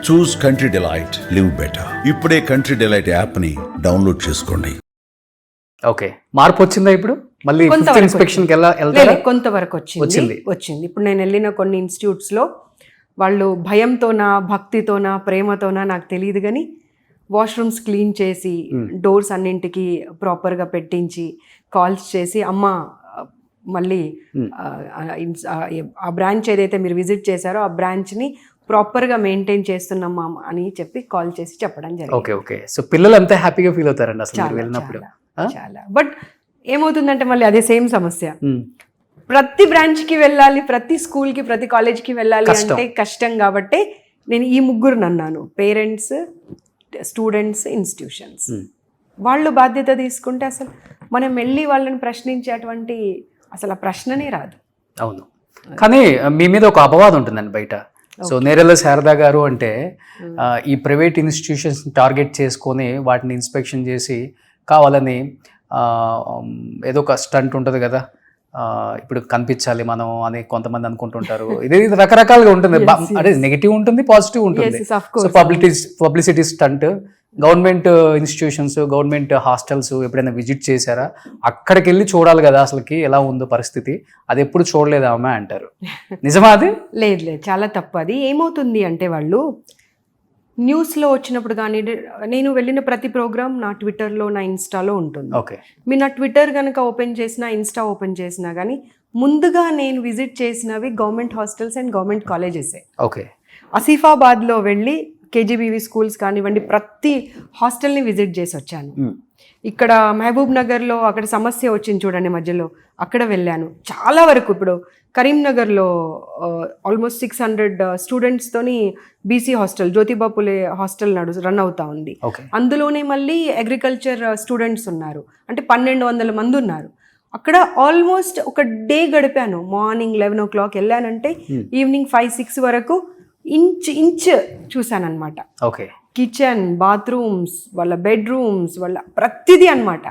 చూస్ country delight, live better. ఇప్పుడే country delight app ని download చేసుకోండి. ఓకే, మార్పు వచ్చిందా ఇప్పుడు? మళ్ళీ ఇన్స్పెక్షన్ కొంతవరకు వచ్చింది. ఇప్పుడు నేను వెళ్ళిన కొన్ని ఇన్స్టిట్యూట్స్ లో వాళ్ళు భయంతోనా భక్తితోనా ప్రేమతోనా నాకు తెలియదు కానీ వాష్రూమ్స్ క్లీన్ చేసి డోర్స్ అన్నింటికి ప్రాపర్గా పెట్టించి కాల్స్ చేసి అమ్మ మళ్ళీ ఆ బ్రాంచ్ ఏదైతే మీరు విజిట్ చేశారో ఆ బ్రాంచ్ని ప్రాపర్గా మెయింటైన్ చేస్తున్నామా అని చెప్పి కాల్ చేసి చెప్పడం జరిగింది. Okay okay. సో పిల్లలు అంతా హ్యాపీగా ఫీల్ అవుతారండి అసలు వెళ్ళినప్పుడు. చాలా. బట్ ఏమవుతుందంటే మళ్ళీ అదే సేమ్ సమస్య, ప్రతి బ్రాంచ్కి వెళ్ళాలి, ప్రతి స్కూల్కి ప్రతి కాలేజ్కి వెళ్ళాలి అంటే కష్టం. కాబట్టి నేను ఈ ముగ్గురు అన్నాను, పేరెంట్స్, స్టూడెంట్స్, ఇన్స్టిట్యూషన్స్. వాళ్ళు బాధ్యత తీసుకుంటే అసలు మనం వెళ్ళి వాళ్ళని ప్రశ్నించేటువంటి అసలు ఆ ప్రశ్ననే రాదు. అవును, కానీ మీ మీద ఒక అపవాదం ఉంటుందండి బయట. సో నేరెళ్ళ శారదా గారు అంటే ఈ ప్రైవేట్ ఇన్స్టిట్యూషన్స్ టార్గెట్ చేసుకొని వాటిని ఇన్స్పెక్షన్ చేసి కావాలని ఏదో ఒక స్టంట్ ఉంటుంది కదా, ఇప్పుడు కనిపించాలి మనం అని కొంతమంది అనుకుంటుంటారు. ఇది రకరకాలుగా ఉంటుంది, అంటే నెగిటివ్ ఉంటుంది, పాజిటివ్ ఉంటుంది. So publicity stunt. Government institutions, government hostels ఎప్పుడైనా విజిట్ చేశారా? అక్కడికి వెళ్ళి చూడాలి కదా అసలుకి ఎలా ఉందో పరిస్థితి, అది ఎప్పుడు చూడలేదా అమ్మ అంటారు. నిజమా అది? లేదు, చాలా తప్పు. అది ఏమవుతుంది అంటే వాళ్ళు న్యూస్లో వచ్చినప్పుడు కానీ, నేను వెళ్ళిన ప్రతి ప్రోగ్రామ్ నా ట్విట్టర్లో, నా ఇన్స్టాలో ఉంటుంది. ఓకే, మీరు నా ట్విట్టర్ కనుక ఓపెన్ చేసినా, ఇన్స్టా ఓపెన్ చేసినా కానీ ముందుగా నేను విజిట్ చేసినవి గవర్నమెంట్ హాస్టల్స్ అండ్ గవర్నమెంట్ కాలేజెసే. ఓకే, ఆసిఫాబాద్లో వెళ్ళి కేజీబీవీ స్కూల్స్ కానివ్వండి, ప్రతి హాస్టల్ని విజిట్ చేసి వచ్చాను. ఇక్కడ మహబూబ్ నగర్లో అక్కడ సమస్య వచ్చింది చూడండి మధ్యలో, అక్కడ వెళ్ళాను. చాలా వరకు ఇప్పుడు కరీంనగర్లో almost 600 స్టూడెంట్స్తోని BC hostel, Jyotiba Phule hostel run అవుతా ఉంది. అందులోనే మళ్ళీ అగ్రికల్చర్ స్టూడెంట్స్ ఉన్నారు, అంటే 1200 మంది ఉన్నారు. అక్కడ ఆల్మోస్ట్ ఒక డే గడిపాను. మార్నింగ్ 11 o'clock వెళ్ళానంటే ఈవినింగ్ 5-6 వరకు ఇంచ్ చూశానమాట. ఓకే, కిచెన్, బాత్రూమ్స్, వాళ్ళ బెడ్రూమ్స్, వాళ్ళ ప్రతిదీ అనమాట.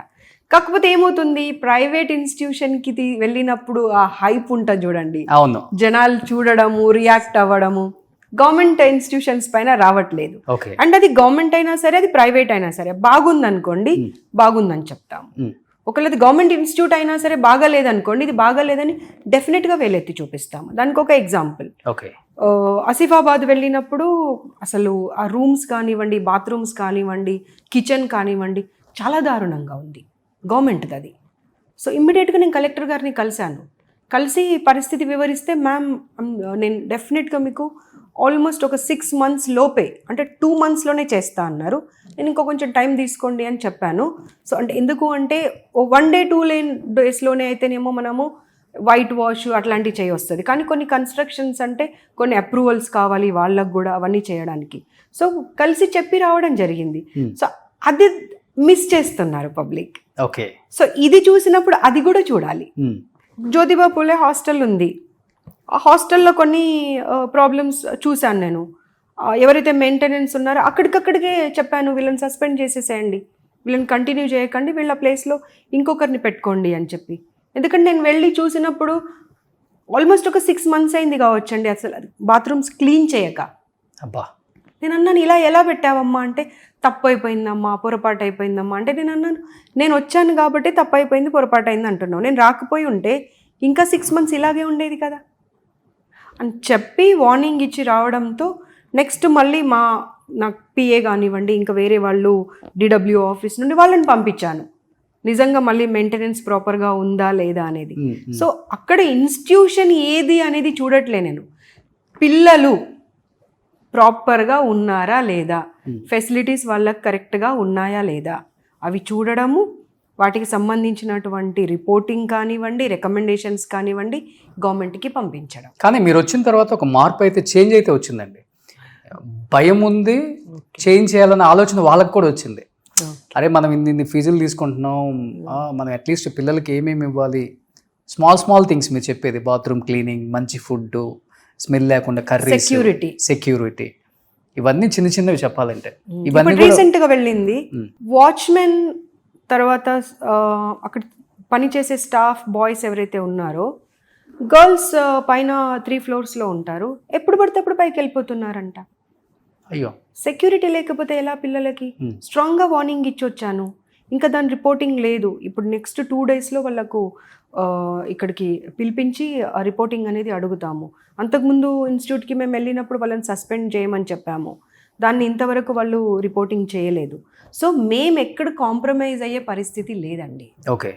కాకపోతే ఏమవుతుంది, ప్రైవేట్ ఇన్స్టిట్యూషన్కి వెళ్ళినప్పుడు ఆ హైప్ ఉంటుంది చూడండి, అవును, జనాలు చూడడము, రియాక్ట్ అవ్వడము గవర్నమెంట్ ఇన్స్టిట్యూషన్స్ పైన రావట్లేదు. అండ్ అది గవర్నమెంట్ అయినా సరే, అది ప్రైవేట్ అయినా సరే, బాగుందనుకోండి బాగుందని చెప్తాము. ఒకవేళ గవర్నమెంట్ ఇన్స్టిట్యూట్ అయినా సరే బాగాలేదనుకోండి, ఇది బాగాలేదని డెఫినెట్గా వేలెత్తి చూపిస్తాము. దానికి ఒక ఎగ్జాంపుల్, ఆసిఫాబాద్ వెళ్ళినప్పుడు అసలు ఆ రూమ్స్ కానివ్వండి, బాత్రూమ్స్ కానివ్వండి, కిచెన్ కానివ్వండి, చాలా దారుణంగా ఉంది గవర్నమెంట్ది అది. సో ఇమ్మీడియట్గా నేను కలెక్టర్ గారిని కలిసి పరిస్థితి వివరిస్తే, మ్యామ్ నేను డెఫినెట్గా మీకు ఆల్మోస్ట్ ఒక 6 months లోపే, అంటే 2 monthsలోనే చేస్తా అన్నారు. నేను ఇంకో కొంచెం టైం తీసుకోండి అని చెప్పాను. సో అంటే ఎందుకు అంటే 1 day 2 daysలోనే అయితేనేమో మనము వైట్ వాష్ అట్లాంటివి చేయొస్తుంది. కానీ కొన్ని కన్స్ట్రక్షన్స్ అంటే కొన్ని అప్రూవల్స్ కావాలి వాళ్ళకు కూడా, అవన్నీ చేయడానికి. సో కలిసి చెప్పి రావడం జరిగింది. సో అది మిస్ చేస్తున్నారు పబ్లిక్. ఓకే, సో ఇది చూసినప్పుడు అది కూడా చూడాలి. జ్యోతిబా పులే హాస్టల్ ఉంది, ఆ హాస్టల్లో కొన్ని ప్రాబ్లమ్స్ చూశాను నేను. ఎవరైతే మెయింటెనెన్స్ ఉన్నారో అక్కడికక్కడికే చెప్పాను, వీళ్ళని సస్పెండ్ చేసేసేయండి, వీళ్ళని కంటిన్యూ చేయకండి, వీళ్ళ ప్లేస్లో ఇంకొకరిని పెట్టుకోండి అని చెప్పి. ఎందుకంటే నేను వెళ్ళి చూసినప్పుడు ఆల్మోస్ట్ ఒక 6 months అయింది కావచ్చండి అసలు బాత్రూమ్స్ క్లీన్ చేయక. అబ్బా, నేను అన్నాను ఇలా ఎలా పెట్టావమ్మా అంటే, తప్పు అయిపోయిందమ్మా, పొరపాటు అయిపోయిందమ్మా అంటే. నేను అన్నాను, నేను వచ్చాను కాబట్టి తప్పు అయిపోయింది, పొరపాటు అయింది అంటున్నావు, నేను రాకపోయి ఉంటే ఇంకా 6 months ఇలాగే ఉండేది కదా అని చెప్పి వార్నింగ్ ఇచ్చి రావడంతో నెక్స్ట్ మళ్ళీ నాకు పిఏ కానివ్వండి, ఇంకా వేరే వాళ్ళు డిడబ్ల్యూ ఆఫీస్ నుండి వాళ్ళని పంపించాను, నిజంగా మళ్ళీ మెయింటెనెన్స్ ప్రాపర్గా ఉందా లేదా అనేది. సో అక్కడ ఇన్స్టిట్యూషన్ ఏది అనేది చూడట్లే నేను, పిల్లలు ప్రాపర్గా ఉన్నారా లేదా, ఫెసిలిటీస్ వాళ్ళకి కరెక్ట్గా ఉన్నాయా లేదా అవి చూడడము, వాటికి సంబంధించినటువంటి రిపోర్టింగ్ కానివ్వండి, రికమెండేషన్స్ కానివ్వండి గవర్నమెంట్కి పంపించడం. కానీ మీరు వచ్చిన తర్వాత ఒక మార్పు అయితే, చేంజ్ అయితే వచ్చిందండి. భయం ఉంది, చేంజ్ చేయాలన్న ఆలోచన వాళ్ళకి కూడా వచ్చింది. అరే మనం ఇన్ని ఫీజులు తీసుకుంటున్నాం, మనం అట్లీస్ట్ పిల్లలకి ఏమేమి ఇవ్వాలి, స్మాల్ థింగ్స్ మీరు చెప్పేది, బాత్రూమ్ క్లీనింగ్, మంచి ఫుడ్, స్మెల్ లేకుండా కర్రీ, సెక్యూరిటీ, ఇవన్నీ చిన్నవి చెప్పాలంటే. ఇవన్నీ రీసెంట్గా వెళ్ళింది వాచ్మెన్ తర్వాత అక్కడ పనిచేసే స్టాఫ్ బాయ్స్ ఎవరైతే ఉన్నారో, గర్ల్స్ పైన 3 floors ఉంటారు, ఎప్పుడు పడితే అప్పుడు పైకి వెళ్ళిపోతున్నారంట. అయ్యో. సెక్యూరిటీ లేకపోతే ఎలా పిల్లలకి? స్ట్రాంగ్గా వార్నింగ్ ఇచ్చొచ్చాను, ఇంకా దాని రిపోర్టింగ్ లేదు. ఇప్పుడు నెక్స్ట్ 2 daysలో వాళ్ళకు ఇక్కడికి పిలిపించి ఆ రిపోర్టింగ్ అనేది అడుగుతాము. అంతకుముందు ఇన్స్టిట్యూట్కి మేము వెళ్ళినప్పుడు వాళ్ళని సస్పెండ్ చేయమని చెప్పాము, దాన్ని ఇంతవరకు వాళ్ళు రిపోర్టింగ్ చేయలేదు. సో మేము ఎక్కడ కాంప్రమైజ్ అయ్యే పరిస్థితి లేదండి. ఓకే.